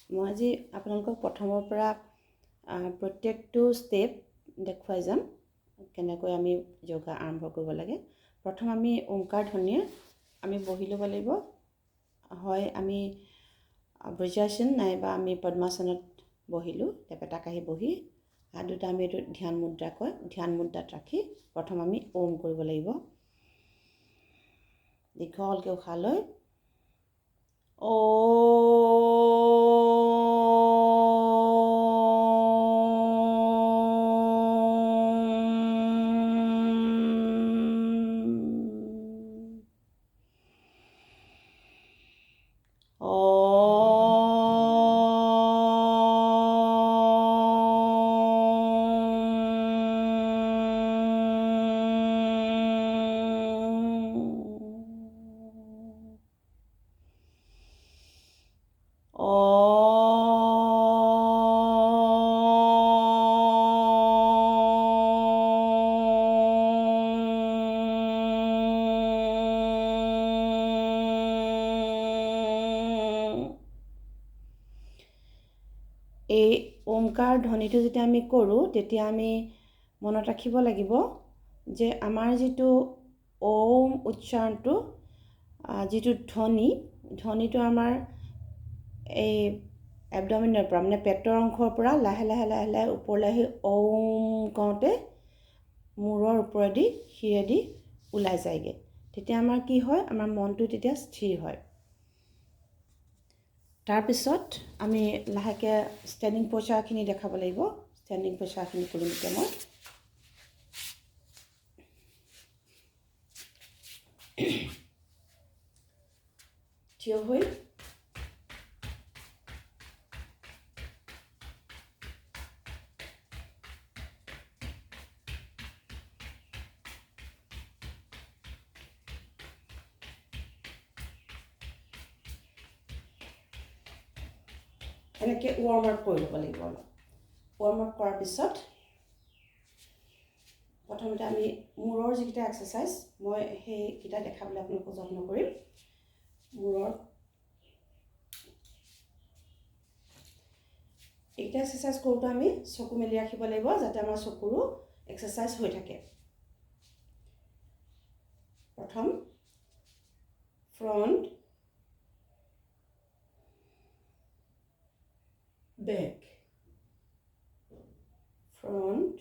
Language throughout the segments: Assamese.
মই আজি আপোনালোকক প্ৰথমৰ পৰা প্ৰত্যেকটো ষ্টেপ দেখুৱাই যাম কেনেকৈ আমি যোগা আৰম্ভ কৰিব লাগে। প্ৰথম আমি ওমকাৰ ধ্বনিৰে আমি বহি ল'ব লাগিব। হয় আমি বজ্ৰাসন নাইবা আমি পদ্মাসনত বহিলোঁ, টেপেটা কাঢ়ি বহি হাত দুটা আমি এইটো ধ্যান মুদ্ৰা কয়, ধ্যান মুদ্ৰাত ৰাখি প্ৰথম আমি ওম কৰিব লাগিব। দীঘলকৈ উশাহ লৈ এই ওমকাৰ ধ্বনিটো যেতিয়া আমি কৰোঁ তেতিয়া আমি মনত ৰাখিব লাগিব যে আমাৰ যিটো ওম উচ্চাৰণটো যিটো ধ্বনিটো আমাৰ এই এবডমিনৰ পৰা মানে পেটৰ অংশৰ পৰা লাহে লাহে লাহে লাহে ওপৰলৈ আহি ওম কওঁতে মূৰৰ ওপৰেদি শিৰেদি ওলাই যায়গৈ। তেতিয়া আমাৰ কি হয়, আমাৰ মনটো তেতিয়া স্থিৰ হয়। তাৰপিছত আমি লাহেকৈ ষ্টেণ্ডিং প'চাৰখিনি দেখাব লাগিব। ষ্টেণ্ডিং প'চাৰখিনি কৰিম এতিয়া মই। থিয় হৈ এনেকৈ ৱাৰ্ম আপ কৰি ল'ব লাগিব। ৱাৰ্ম আপ কৰাৰ পিছত প্ৰথমতে আমি মূৰৰ যিকেইটা এক্সাৰচাইজ মই সেইকেইটা দেখাবলৈ আপোনালোকক যত্ন কৰিম। মূৰৰ এইকেইটা এক্সাৰচাইজ কৰোঁতে আমি চকু মেলি ৰাখিব লাগিব যাতে আমাৰ চকুৰো এক্সাৰচাইজ হৈ থাকে। প্ৰথম front, back, front,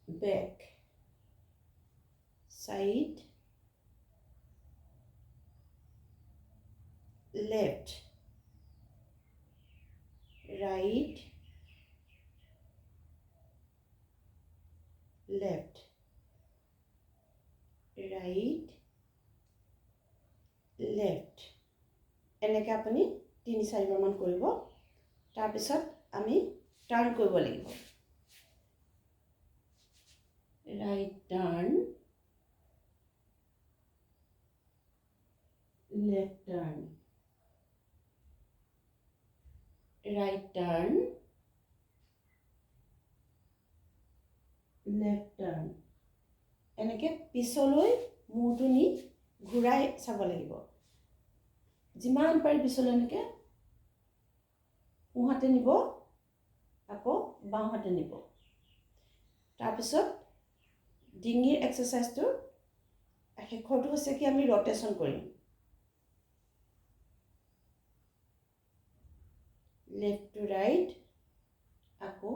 back, side, left, right, left, right, left। এনেকৈ আপুনি 3-4 বাৰমান কৰিব। তাৰপিছত আমি টাৰ্ণ কৰিব লাগিব। ৰাইট টাৰ্ণ, লেফট টাৰ্ণ, ৰাইট টাৰ্ণ, লেফট টাৰ্ণ। এনেকৈ পিছলৈ মূৰটো নি ঘূৰাই চাব লাগিব। যিমান পাৰি পিছলৈ এনেকৈ সোঁহাতে নিব, আকৌ বাওঁহাতে নিব। তাৰপিছত ডিঙিৰ এক্সাৰচাইজটো শেষৰটো হৈছে কি আমি ৰটেশ্যন কৰিম। লেফ্ট টু ৰাইট, আকৌ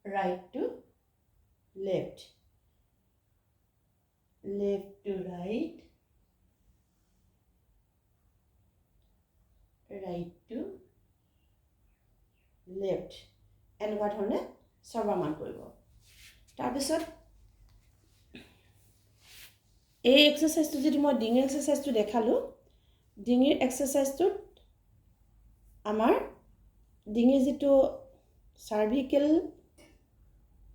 right to left, left to right, right to left. এনেকুৱা ধৰণে 6 বাৰমান কৰিব। তাৰপিছত এই এক্সাৰচাইজটো যদি মই ডিঙিৰ এক্সাৰচাইজটো দেখালোঁ, ডিঙিৰ এক্সাৰচাইজটোত আমাৰ ডিঙিৰ যিটো চাৰ্ভিকেল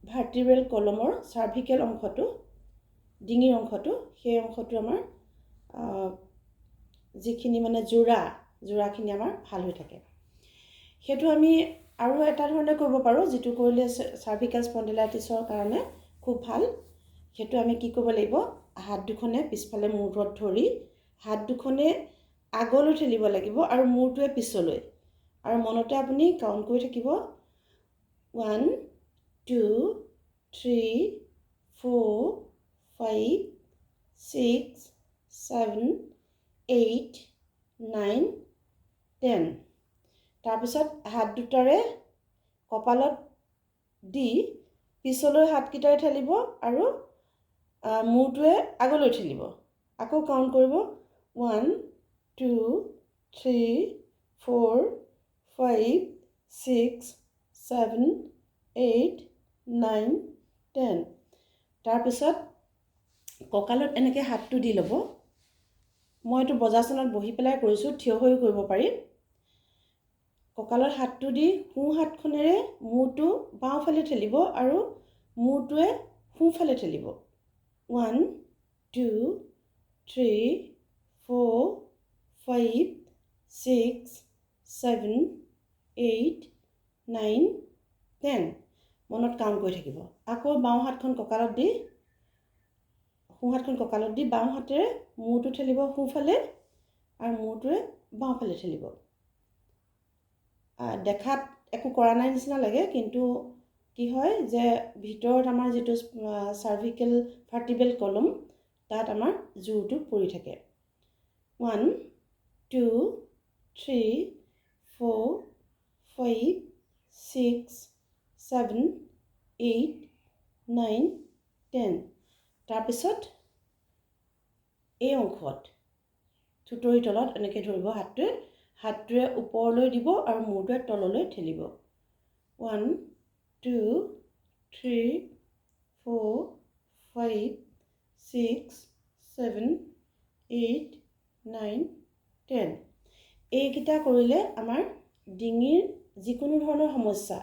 ভাৰ্টিব্ৰেল কলমৰ চাৰ্ভিকেল অংশটো, ডিঙিৰ অংশটো, সেই অংশটো আমাৰ যিখিনি মানে যোৰাখিনি আমাৰ ভাল হৈ থাকে। সেইটো আমি আৰু এটা ধৰণে কৰিব পাৰোঁ, যিটো কৰিলে চাৰ্ভিকেল স্পণ্ডিলাইটিছৰ কাৰণে খুব ভাল। সেইটো আমি কি কৰিব লাগিব, হাত দুখনে পিছফালে মূৰত ধৰি হাত দুখনে আগলৈ ঠেলিব লাগিব আৰু মূৰটোৱে পিছলৈ। আৰু মনতে আপুনি কাউণ্ট কৰি থাকিব 1 2 3 4 5 6 7 8 9 10। তাৰপিছত হাত দুটাৰে কপালত দি পিছলৈ হাতকেইটাৰে ঠেলিব আৰু মূৰটোৱে আগলৈ ঠেলিব। আকৌ কাউণ্ট কৰিব 1 2 3 4 5 6 7 8 9 10। তাৰপিছত কঁকালত এনেকৈ হাতটো দি ল'ব। মই এইটো বজ্ৰাসনত বহি পেলাই কৰিছোঁ, থিয় হৈও কৰিব পাৰি। কঁকালত হাতটো দি সোঁ হাতখনেৰে মূৰটো বাওঁফালে ঠেলিব আৰু মূৰটোৱে সোঁফালে ঠেলিব। 1 2 3 4 5 6 7 8 9 10। মনত কাউণ্ট কৰি থাকিব। আকৌ বাওঁ হাতখন কঁকালত দি সোঁ হাতখন কঁকালত দি বাওঁ হাতেৰে মূৰটো ঠেলিব সোঁফালে আৰু মূৰটোৱে বাওঁফালে ঠেলিব। দেখাত একো কৰা নাই নিচিনা লাগে, কিন্তু কি হয় যে ভিতৰত আমাৰ যিটো চাৰ্ভিকেল ভাৰ্টিব্ৰেল কলম তাত আমাৰ জোৰটো পৰি থাকে। 1 2 3 4 5 6 7 8 9 10। তাৰপিছত এই অংশত থুতৰিৰ তলত এনেকৈ ধৰিব হাতটোৱে ওপৰলৈ দিব আৰু মূৰটোৱে তললৈ ঠেলিব। 1 2 3 4 5 6 7 8 9 10। এইকেইটা কৰিলে আমাৰ ডিঙিৰ যিকোনো ধৰণৰ সমস্যা,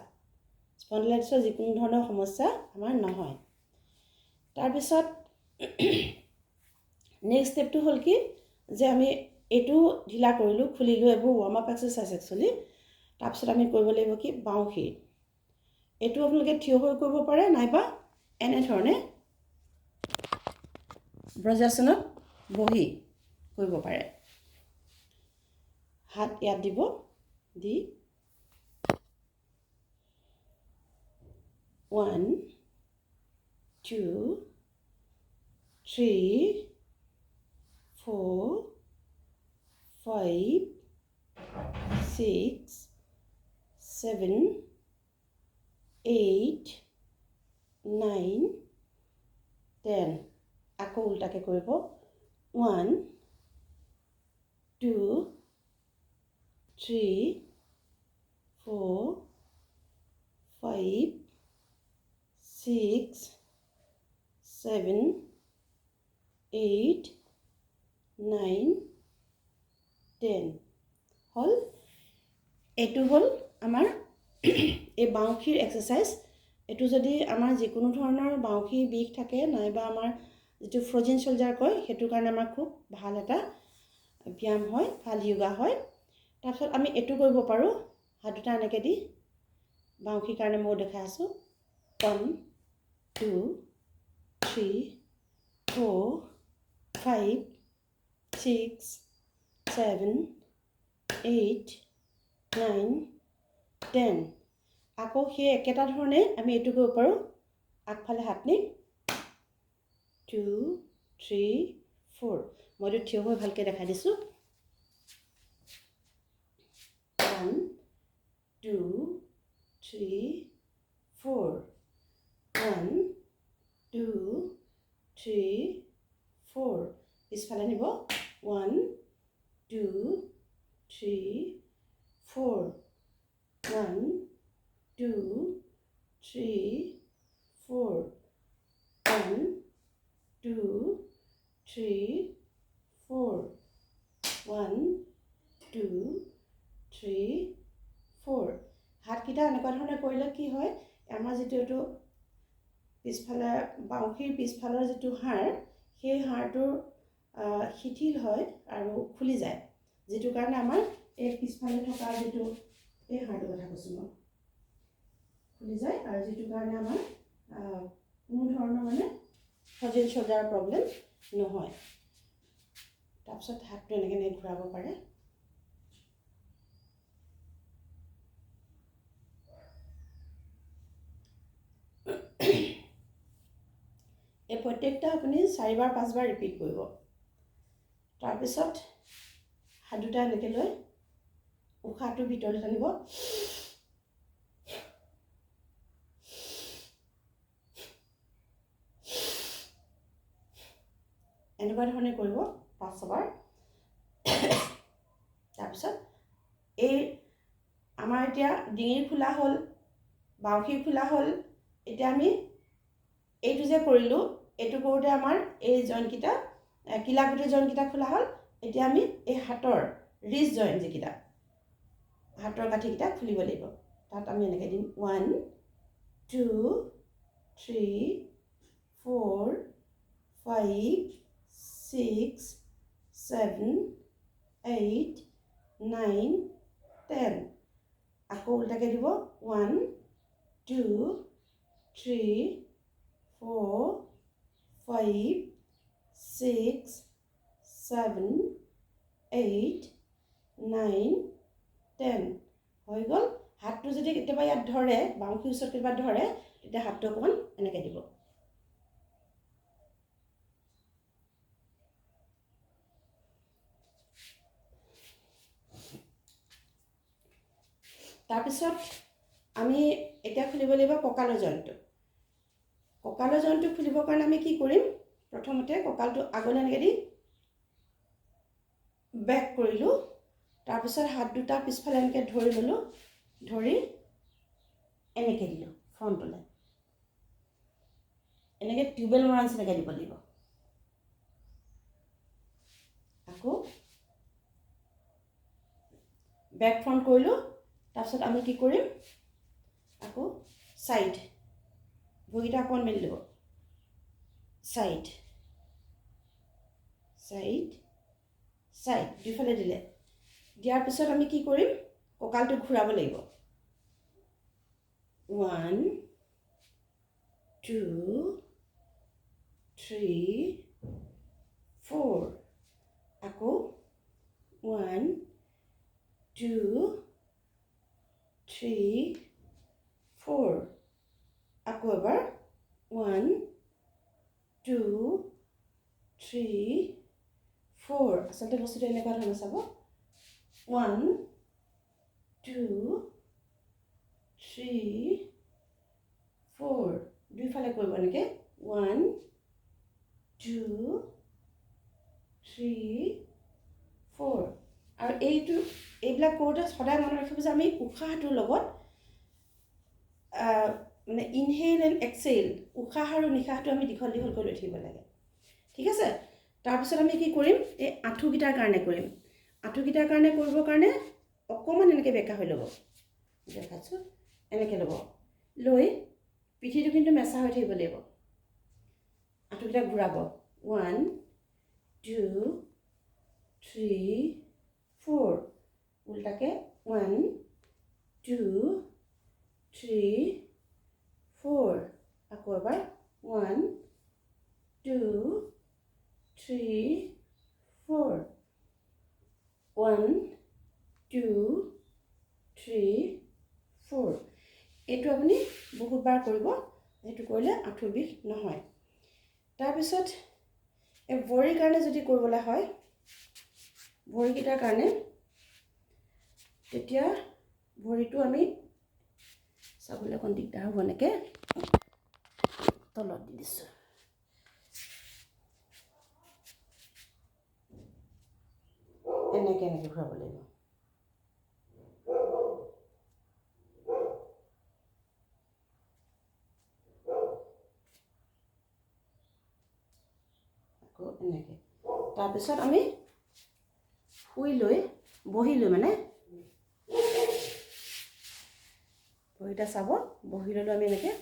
স্পণ্ডিলাইটিছৰ যিকোনো ধৰণৰ সমস্যা আমাৰ নহয়। তাৰপিছত নেক্সট ষ্টেপটো হ'ল কি যে আমি এইটো ঢিলা কৰিলোঁ, খুলিলোঁ, এইবোৰ ৱাৰ্ম আপ এক্সাৰচাইজ একচুৱেলি। তাৰপিছত আমি কৰিব লাগিব কি বাওঁশীৰ। এইটো আপোনালোকে থিয় হৈ কৰিব পাৰে নাইবা এনেধৰণে বজ্ৰাসনত বহি কৰিব পাৰে। হাত ইয়াত দিব, দি 1 2 3 4 5 6 7 8 9 10। আকৌ উল্টাকৈ কৰিব 1 2 3 4 5 6 7 8 9 10 হ'ল। এইটো হ'ল আমাৰ এই বাওঁশীৰ এক্সাৰচাইজ। এইটো যদি আমাৰ যিকোনো ধৰণৰ বাওঁশী বিষ থাকে নাইবা আমাৰ যিটো ফ্ৰজেন শোল্ডাৰ কয় সেইটোৰ কাৰণে আমাৰ খুব ভাল এটা ব্যায়াম হয়, ভাল য়োগা হয়। তাৰপিছত আমি এইটো কৰিব পাৰোঁ, হাত দুটা এনেকৈ দি বাওঁশীৰ কাৰণে মই দেখাই আছোঁ। 1 2 3 4 5 6 7 8 9 10। আকৌ সেই একেটা ধৰণে আমি এইটো কৰিব পাৰোঁ, আগফালে হাত নি 2 3 4। মইতো থিয় হৈ ভালকৈ দেখাই দিছোঁ। 1 2 3 4 1 2 3 4। পিছফালে নিব 1 2 3 4 1 2 3 4 1 2 3 4 1 2 3 4। হাতকেইটা এনেকুৱা ধৰণে কৰিলে কি হয়, আমাৰ যিটো এইটো পিছফালে বাওঁশীৰ পিছফালৰ যিটো হাড়, সেই হাড়টোৰ শিথিল হয় আৰু খুলি যায়, যিটো কাৰণে আমাৰ এই পিছফালে থকা যিটো এই হাড়টোৰ কথা কৈছোঁ মই, খুলি যায় আৰু যিটো কাৰণে আমাৰ কোনো ধৰণৰ মানে ফ্ৰজেন শোল্ডাৰৰ প্ৰব্লেম নহয়। তাৰপিছত হাতটো এনেকৈ ঘূৰাব পাৰে। এই প্ৰত্যেকটা আপুনি 4 বাৰ 5 বাৰ ৰিপিট কৰিব। তাৰপিছত হাত দুটা এনেকৈ লৈ উশাহটো ভিতৰলৈ টানিব। এনেকুৱা ধৰণে কৰিব 5 বাৰ। তাৰপিছত এই আমাৰ এতিয়া ডিঙিৰ খোলা হ'ল, বাউসীৰ খোলা হ'ল। এতিয়া আমি এইটো যে কৰিলোঁ, এইটো কৰোঁতে আমাৰ এই জইণ্টকেইটা কিলাকুটিৰ জইণ্টকেইটা খোলা হ'ল। এতিয়া আমি এই হাতৰ ৰিষ্ট জইণ্ট যিকেইটা, হাতৰ কাঠিকেইটা খুলিব লাগিব। তাত আমি এনেকৈ দিম 1 2 3 4 5 6 7 8 9 10। আকৌ উল্টাকৈ দিব 1 2 3 4 5 6 7 8 9 10 হৈ গ'ল। হাতটো যদি কেতিয়াবা ইয়াত ধৰে, বাউসীৰ ওচৰত কেতিয়াবা ধৰে, তেতিয়া হাতটো অকণমান এনেকৈ দিব। তাৰপিছত আমি এতিয়া খুলিব লাগিব কঁকালৰ জইণ্টটো। কঁকালৰ জইণ্টটো খুলিবৰ কাৰণে আমি কি কৰিম? প্ৰথমতে কঁকালটো আগলৈ এনেকৈ দি বেক কৰিলোঁ। তাৰপিছত হাত দুটা পিছফালে এনেকৈ ধৰি ল'লোঁ, ধৰি এনেকৈ দিলোঁ ফ্ৰণ্টলৈ। এনেকৈ টিউবেল মৰা নিচিনাকৈ দিব লাগিব। আকৌ বেক ফ্ৰণ্ট কৰিলোঁ। তাৰপিছত আমি কি কৰিম? আকৌ ছাইড, ভৰিকেইটা অকণ মেলি দিব। ছাইড ছাইড ছাইড, দুইফালে দিলে। দিয়াৰ পিছত আমি কি কৰিম? কঁকালটো ঘূৰাব লাগিব। 1 2 3 4। আকৌ 1 2 3 4। আকৌ এবাৰ 1 2 3 4। আচলতে বস্তুটো এনেকুৱা ধৰণৰ চাব। 1 2 3 4। দুইফালে কৰিব এনেকৈ 1 2 3 4। আৰু এইবিলাক কৰোঁতে সদায় মনত ৰাখিব যে আমি উশাহটোৰ লগত মানে ইনহেল এণ্ড এক্সেল, উশাহ আৰু নিশাহটো আমি দীঘল দীঘল কৰি লৈ থাকিব লাগে। ঠিক আছে? তাৰপিছত আমি কি কৰিম? এই আঁঠুকেইটাৰ কাৰণে কৰিম। আঁঠুকেইটাৰ কাৰণে কৰিবৰ কাৰণে অকণমান এনেকৈ বেকা হৈ ল'ব। দেখাইছোঁ, এনেকৈ ল'ব। লৈ পিঠিটো কিন্তু মেচা হৈ থাকিব লাগিব। আঁঠুকেইটা ঘূৰাব। 1 2 3 4। উল্টাকৈ 1 2 3 4। আকৌ এবাৰ 1 2 3 4। 1 2 3 4। এইটো আপুনি বহুতবাৰ কৰিব। সেইটো কৰিলে আঁঠুৰ বিষ নহয়। তাৰপিছত এই ভৰিৰ কাৰণে যদি কৰিবলৈ হয়, ভৰিকেইটাৰ কাৰণে, তেতিয়া ভৰিটো আমি চাবলৈ অকণ দিগদাৰ হ'ব। এনেকৈ তলত দি দিছোঁ। এনেকৈ এনেকৈ ঘূৰাব লাগিব। আকৌ এনেকৈ। তাৰপিছত আমি শুই লৈ, বহি লৈ, মানে ভৰিটা চাব, বহি ল'লোঁ আমি এনেকৈ।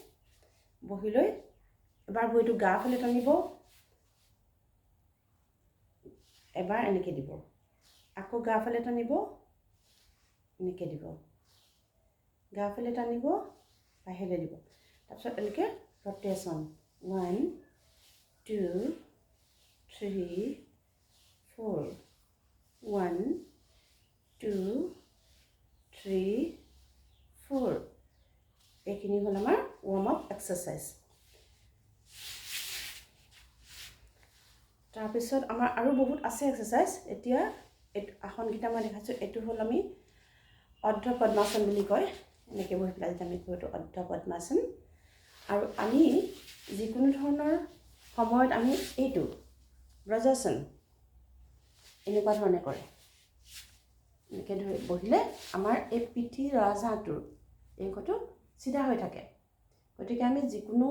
বহি লৈ এবাৰ ভৰিটো গা ফালে টানিব, এবাৰ এনেকৈ দিব। আকৌ গা ফালে টানিব, এনেকৈ দিব। গা ফালে টানিব, বাহিৰলৈ দিব। তাৰপিছত এনেকৈ ৰটেশ্যন 1 2 3 4। 1 2 3 4 এইখিনি হ'ল আমাৰ ৱাৰ্ম আপ এক্সাৰসাইজ তাৰপিছত আমাৰ আৰু বহুত আছে এক্সাৰসাইজ এতিয়া আসনকেইটা মই দেখাইছোঁ এইটো হ'ল আমি অৰ্ধ পদ্মাসন বুলি কয় এনেকৈ বহি পেলাই আমি কৰোঁ অৰ্ধ পদ্মাসন আৰু আমি যিকোনো ধৰণৰ সময়ত আমি এইটো ব্ৰজাসন এনেকুৱা ধৰণে কৰে এনেকৈ ধৰি বহিলে আমাৰ এই পিঠি ৰাজহাঁহটোৰ এই অংশটো চিধা হৈ থাকে গতিকে আমি যিকোনো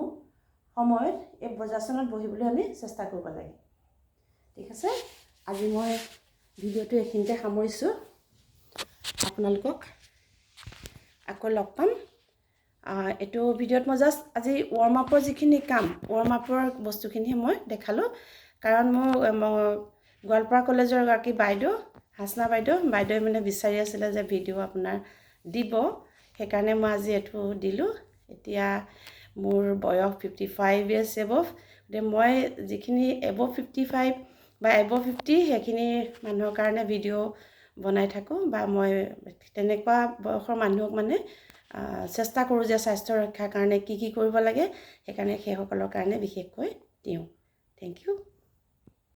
সময়ত এই ব্ৰজাসনত বহিবলৈ আমি চেষ্টা কৰিব লাগে ঠিক আছে আজি মই ভিডিঅ'টো এইখিনিতে সামৰিছোঁ আপোনালোকক আকৌ লগ পাম এইটো ভিডিঅ'ত মই জাষ্ট আজি ৱাৰ্ম আপৰ যিখিনি কাম ৱাৰ্ম আপৰ বস্তুখিনি মই দেখালোঁ কাৰণ মোৰ গোৱালপাৰা কলেজৰ এগৰাকী বাইদেউ হাসনা বাইদেৱে মানে বিচাৰি আছিলে যে ভিডিঅ' আপোনাৰ দিব সেইকাৰণে মই আজি এইটো দিলোঁ এতিয়া মোৰ বয়স 55 ইয়াৰ্ছ এবভ গতিকে মই যিখিনি এবভ 55 বা এবভ 50 সেইখিনি মানুহৰ কাৰণে ভিডিঅ' বনাই থাকোঁ বা মই তেনেকুৱা বয়সৰ মানুহক মানে চেষ্টা কৰোঁ যে স্বাস্থ্য ৰক্ষাৰ কাৰণে কি কৰিব লাগে সেইকাৰণে সেইসকলৰ কাৰণে বিশেষকৈ দিওঁ থেংক ইউ